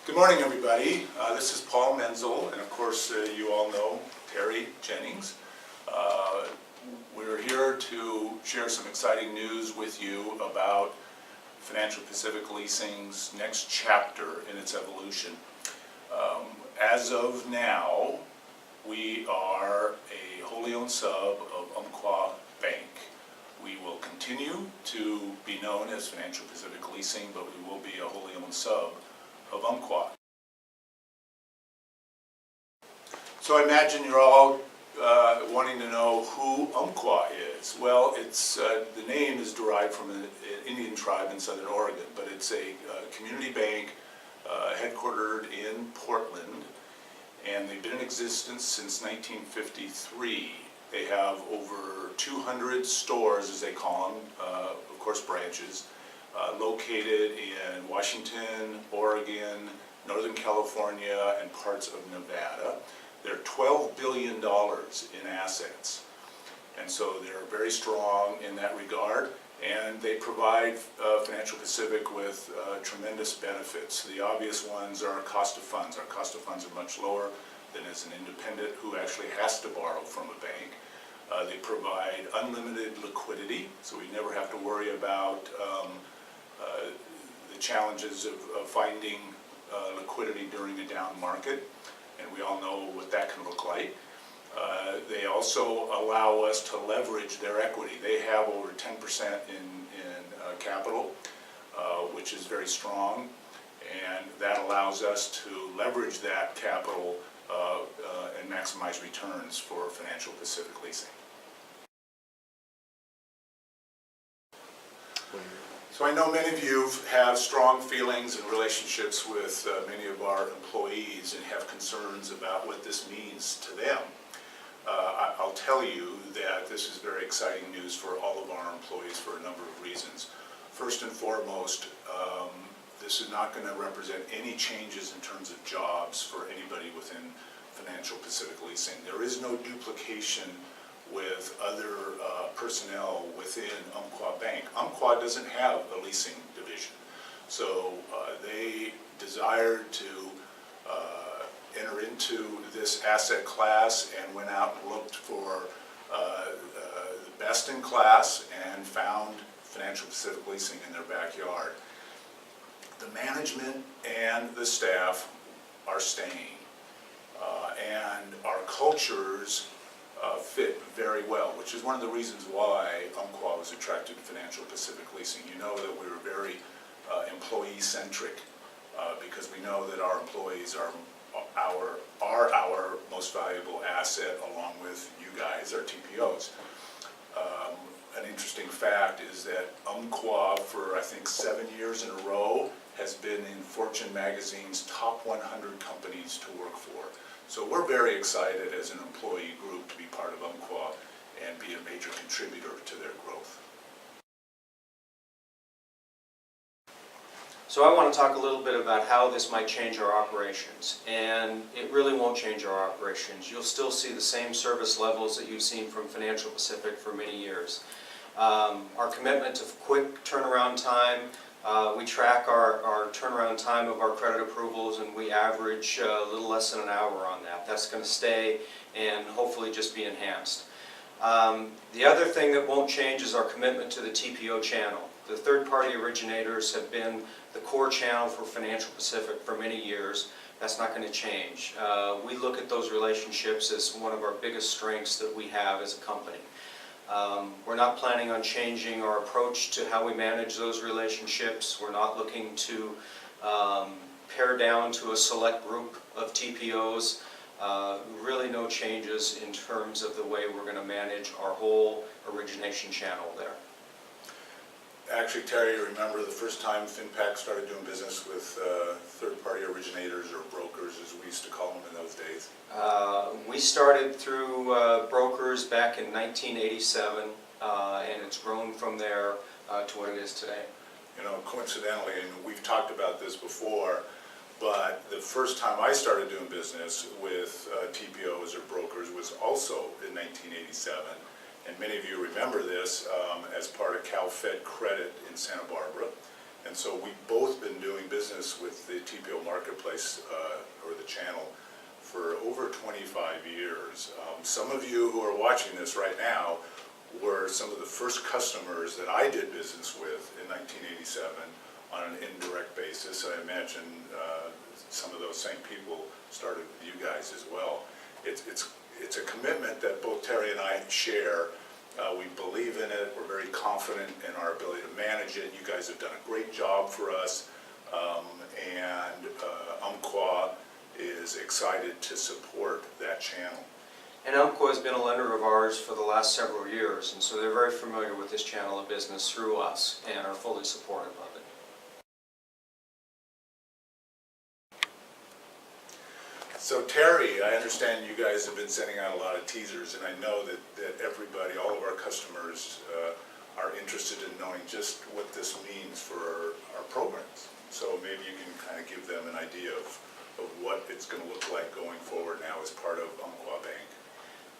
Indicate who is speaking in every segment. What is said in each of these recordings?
Speaker 1: Good morning, everybody. This is Paul Menzel, and of course you all know Terry Jennings. We're here to share some exciting news with you about Financial Pacific Leasing's next chapter in its evolution. As of now, we are a wholly owned sub of Umpqua Bank. We will continue to be known as Financial Pacific Leasing, but we will be a wholly owned sub of Umpqua. So I imagine you're all wanting to know who Umpqua is. Well, it's the name is derived from an Indian tribe in Southern Oregon, but it's a community bank headquartered in Portland, and they've been in existence since 1953. They have over 200 stores, as they call them, of course branches, located in Washington, Oregon, Northern California, and parts of Nevada. They're $12 billion in assets, and so they're very strong in that regard, and they provide Financial Pacific with tremendous benefits. The obvious ones are cost of funds. Our cost of funds are much lower than as an independent who actually has to borrow from a bank. They provide unlimited liquidity, so we never have to worry about the challenges of finding liquidity during a down market, and we all know what that can look like. They also allow us to leverage their equity. They have over 10% in capital, which is very strong, and that allows us to leverage that capital and maximize returns for Financial Pacific Leasing. So I know many of you have strong feelings and relationships with many of our employees and have concerns about what this means to them. I'll tell you that this is very exciting news for all of our employees for a number of reasons. First and foremost, this is not going to represent any changes in terms of jobs for anybody within Financial Pacific Leasing. There is no duplication with other personnel within Umpqua Bank. Umpqua doesn't have a leasing division, so they desired to enter into this asset class and went out and looked for the best in class and found Financial Pacific Leasing in their backyard. The management and the staff are staying, and our cultures fit very well, which is one of the reasons why Umpqua was attracted to Financial Pacific Leasing. You know that we were very employee-centric because we know that our employees are our most valuable asset, along with you guys, our TPOs. An interesting fact is that Umpqua, for I think 7 years in a row, has been in Fortune magazine's top 100 companies to work for. So we're very excited as an employee group to be part of Umpqua and be a major contributor to their growth.
Speaker 2: So I want to talk a little bit about how this might change our operations, and it really won't change our operations. You'll still see the same service levels that you've seen from Financial Pacific for many years. Our commitment to quick turnaround time, we track our turnaround time of our credit approvals, and we average a little less than an hour on that. That's going to stay and hopefully just be enhanced. The other thing that won't change is our commitment to the TPO channel. The third-party originators have been the core channel for Financial Pacific for many years. That's not going to change. We look at those relationships as one of our biggest strengths that we have as a company. We're not planning on changing our approach to how we manage those relationships. We're not looking to pare down to a select group of TPOs. Really no changes in terms of the way we're going to manage our whole origination channel there.
Speaker 1: Actually, Terry, you remember the first time FinPac started doing business with third-party originators, or brokers as we used to call them in those days?
Speaker 2: We started through brokers back in 1987, and it's grown from there to what it is today.
Speaker 1: You know, coincidentally, and we've talked about this before, but the first time I started doing business with TPOs or brokers was also in 1987. And many of you remember this as part of CalFed Credit in Santa Barbara. And And so we've both been doing business with the TPO Marketplace, or the channel, for over 25 years. Some of you who are watching this right now were some of the first customers that I did business with in 1987 on an indirect basis. I imagine some of those same people started with you guys as well. It's a commitment that both Terry and I share. We believe in it. We're very confident in our ability to manage it. You guys have done a great job for us, and Umpqua is excited to support that channel.
Speaker 2: And Umpqua has been a lender of ours for the last several years, and so they're very familiar with this channel of business through us and are fully supportive of it.
Speaker 1: So Terry, I understand you guys have been sending out a lot of teasers, and I know that everybody, all of our customers are interested in knowing just what this means for our programs. So maybe you can kind of give them an idea of what it's going to look like going forward now as part of Umpqua Bank.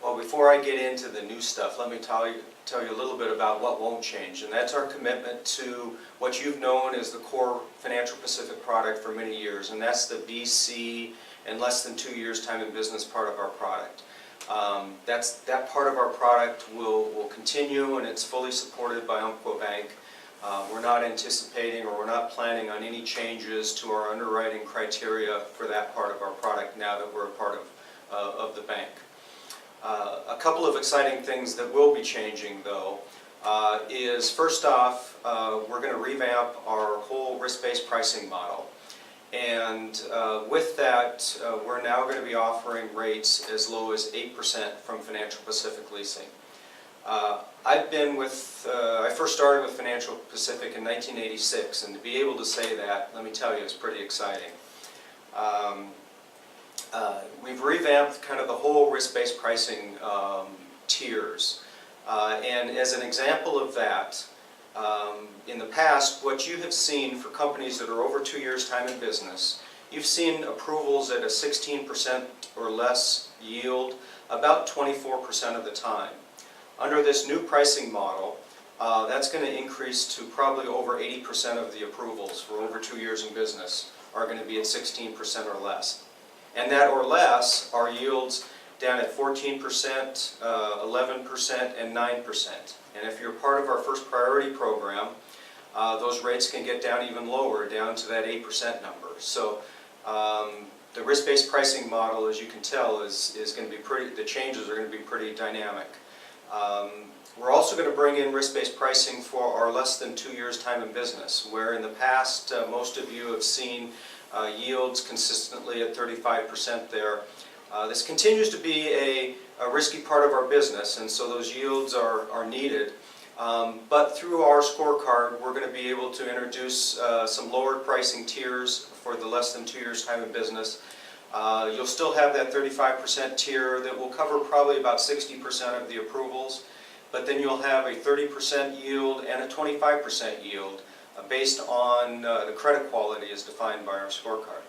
Speaker 2: Well, before I get into the new stuff, let me tell you a little bit about what won't change, and that's our commitment to what you've known as the core Financial Pacific product for many years, and that's the BC and less than 2 years time in business part of our product. That part of our product will continue, and it's fully supported by Umpqua Bank. We're not anticipating or we're not planning on any changes to our underwriting criteria for that part of our product now that we're a part of the bank. A couple of exciting things that will be changing though is first off, we're going to revamp our whole risk-based pricing model. And with that, we're now going to be offering rates as low as 8% from Financial Pacific Leasing. I first started with Financial Pacific in 1986, and to be able to say that, let me tell you, is pretty exciting. We've revamped kind of the whole risk-based pricing tiers, and as an example of that, in the past, what you have seen for companies that are over 2 years time in business, you've seen approvals at a 16% or less yield about 24% of the time. Under this new pricing model, that's going to increase to probably over 80% of the approvals for over 2 years in business are going to be at 16% or less. And that or less are yields down at 14%, 11%, and 9%. And if you're part of our first priority program, those rates can get down even lower, down to that 8% number. So the risk-based pricing model, as you can tell, is going to be the changes are going to be pretty dynamic. We're also going to bring in risk-based pricing for our less than 2 years time in business, where in the past most of you have seen yields consistently at 35% there. This continues to be a risky part of our business, and so those yields are needed. But through our scorecard, we're going to be able to introduce some lower pricing tiers for the less than 2 years time in business. You'll still have that 35% tier that will cover probably about 60% of the approvals, but then you'll have a 30% yield and a 25% yield based on the credit quality as defined by our scorecard.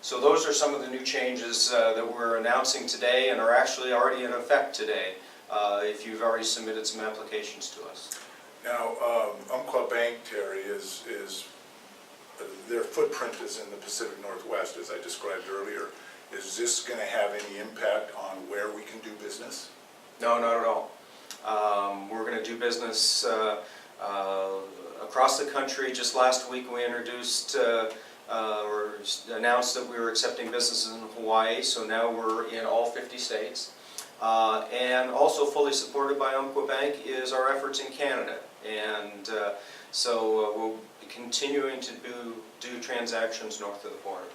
Speaker 2: So those are some of the new changes that we're announcing today and are actually already in effect today if you've already submitted some applications to us.
Speaker 1: Now, Umpqua Bank, Terry, their footprint is in the Pacific Northwest, as I described earlier. Is this going to have any impact on where we can do business?
Speaker 2: No, not at all. We're going to do business across the country. Just last week we introduced or announced that we were accepting businesses in Hawaii, so now we're in all 50 states. And also fully supported by Umpqua Bank is our efforts in Canada. And so we'll be continuing to do transactions north of the border.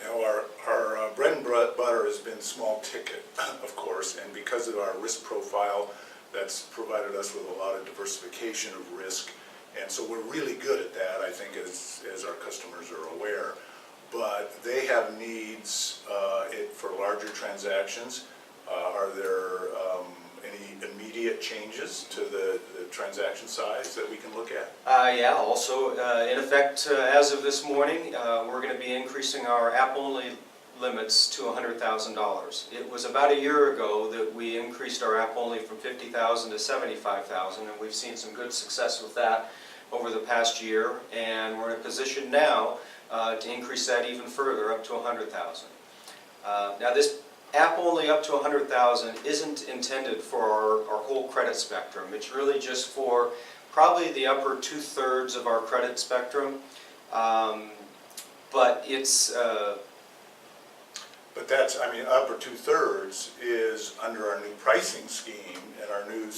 Speaker 1: Now, our bread and butter has been small ticket, of course, and because of our risk profile, that's provided us with a lot of diversification of risk. And so we're really good at that, I think, as our customers are aware. But they have needs for larger transactions. Are there any immediate changes to the transaction size that we can look at?
Speaker 2: Yeah, also in effect as of this morning, we're going to be increasing our app-only limits to $100,000. It was about a year ago that we increased our app-only from $50,000 to $75,000, and we've seen some good success with that. over the past year, and we're in a position now to increase that even further, up to 100,000. Now this app only up to 100,000 isn't intended for our whole credit spectrum. It's really just for probably the upper 2/3 of our credit spectrum. But it's...
Speaker 1: But that's, I mean, upper 2/3 is under our new pricing scheme, and our new,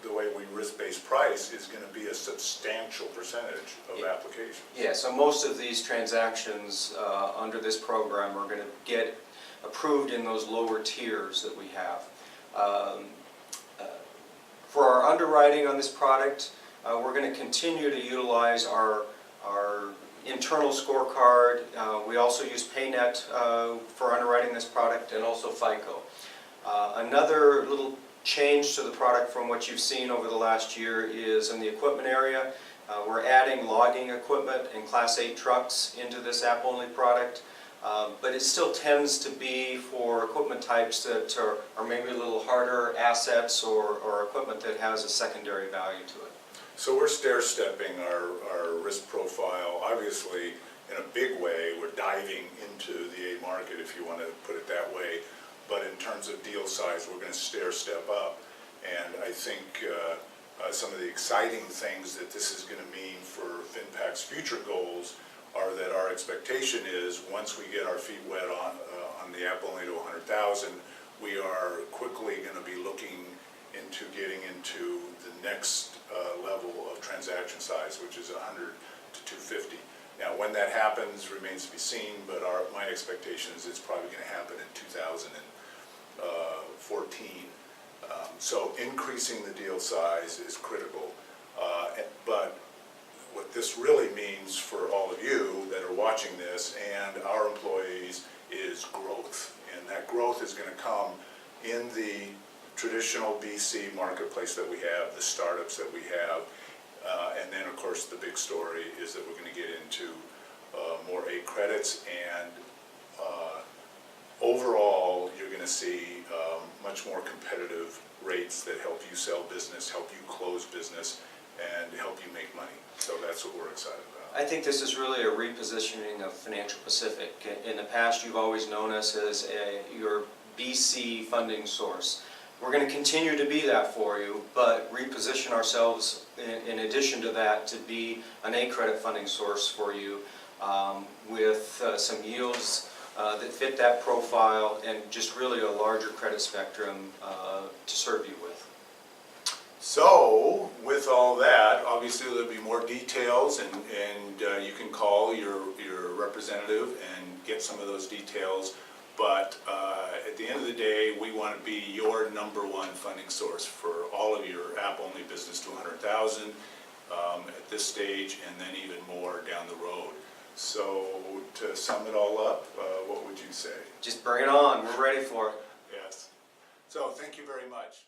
Speaker 1: the way we risk-based price is going to be a substantial percentage of applications.
Speaker 2: Yeah, so most of these transactions under this program are going to get approved in those lower tiers that we have. For our underwriting on this product, we're going to continue to utilize our internal scorecard. We also use PayNet for underwriting this product, and also FICO. Another little change to the product from what you've seen over the last year is in the equipment area. We're adding logging equipment and Class 8 trucks into this app-only product, but it still tends to be for equipment types that are maybe a little harder assets, or equipment that has a secondary value to it.
Speaker 1: So we're stair-stepping our risk profile. Obviously, in a big way, we're diving into the A market, if you want to put it that way. But in terms of deal size, we're going to stair-step up. And I think some of the exciting things that this is going to mean for FinPac's future goals are that our expectation is, once we get our feet wet on the app only to 100,000, we are quickly going to be looking into getting into the next level of transaction size, which is 100 to 250. Now, when that happens remains to be seen, but my expectation is it's probably going to happen in 2014. So increasing the deal size is critical. But what this really means for all of you that are watching this and our employees is growth. And that growth is going to come in the traditional BC marketplace that we have, the startups that we have, and then of course the big story is that we're going to get into more A credits, and overall you're going to see much more competitive rates that help you sell business, help you close business, and help you make money. So that's what we're excited about.
Speaker 2: I think this is really a repositioning of Financial Pacific. In the past, you've always known us as your BC funding source. We're going to continue to be that for you, but reposition ourselves in addition to that to be an A credit funding source for you, with some yields that fit that profile, and just really a larger credit spectrum to serve you with.
Speaker 1: So, with all that, obviously there'll be more details, and you can call your representative and get some of those details. But at the end of the day, we want to be your #1 funding source for all of your app-only business to 100,000 at this stage, and then even more down the road. So, to sum it all up, what would you say?
Speaker 2: Just bring it on. We're ready for it.
Speaker 1: Yes. So, thank you very much.